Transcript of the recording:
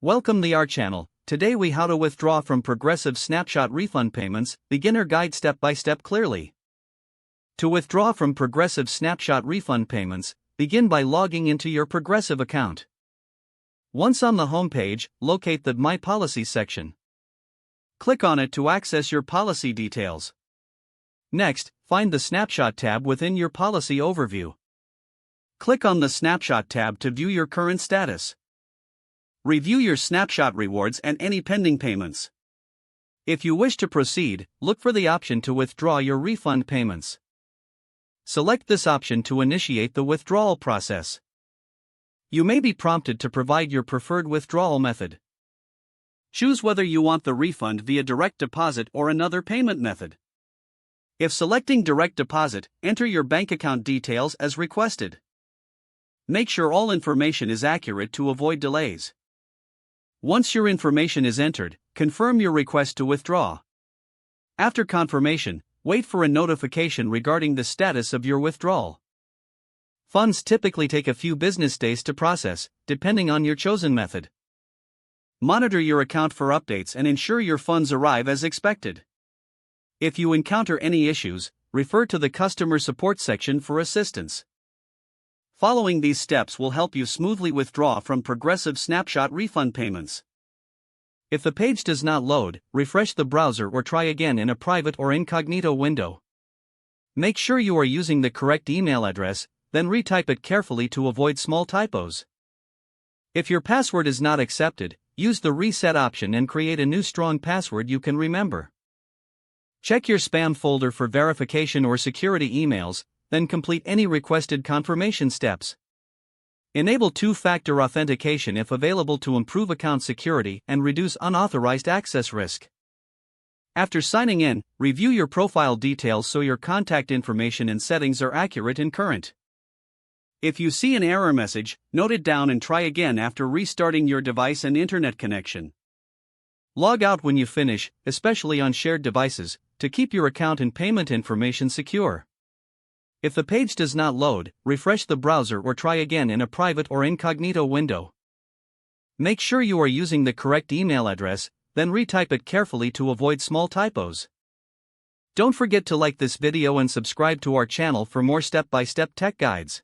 Welcome to our channel. Today we how to withdraw from Progressive Snapshot refund payments, beginner guide step by step clearly. To withdraw from Progressive Snapshot refund payments, begin by logging into your Progressive account. Once on the home page, locate the My Policies section. Click on it to access your policy details. Next, find the Snapshot tab within your policy overview. Click on the Snapshot tab to view your current status. Review your Snapshot rewards and any pending payments. If you wish to proceed, look for the option to withdraw your refund payments. Select this option to initiate the withdrawal process. You may be prompted to provide your preferred withdrawal method. Choose whether you want the refund via direct deposit or another payment method. If selecting direct deposit, enter your bank account details as requested. Make sure all information is accurate to avoid delays. Once your information is entered, confirm your request to withdraw. After confirmation, wait for a notification regarding the status of your withdrawal. Funds typically take a few business days to process, depending on your chosen method. Monitor your account for updates and ensure your funds arrive as expected. If you encounter any issues, refer to the customer support section for assistance. Following these steps will help you smoothly withdraw from Progressive Snapshot refund payments. If the page does not load, refresh the browser or try again in a private or incognito window. Make sure you are using the correct email address, then retype it carefully to avoid small typos. If your password is not accepted, use the reset option and create a new strong password you can remember. Check your spam folder for verification or security emails, then complete any requested confirmation steps. Enable two-factor authentication if available to improve account security and reduce unauthorized access risk. After signing in, review your profile details so your contact information and settings are accurate and current. If you see an error message, note it down and try again after restarting your device and internet connection. Log out when you finish, especially on shared devices, to keep your account and payment information secure. If the page does not load, refresh the browser or try again in a private or incognito window. Make sure you are using the correct email address, then retype it carefully to avoid small typos. Don't forget to like this video and subscribe to our channel for more step-by-step tech guides.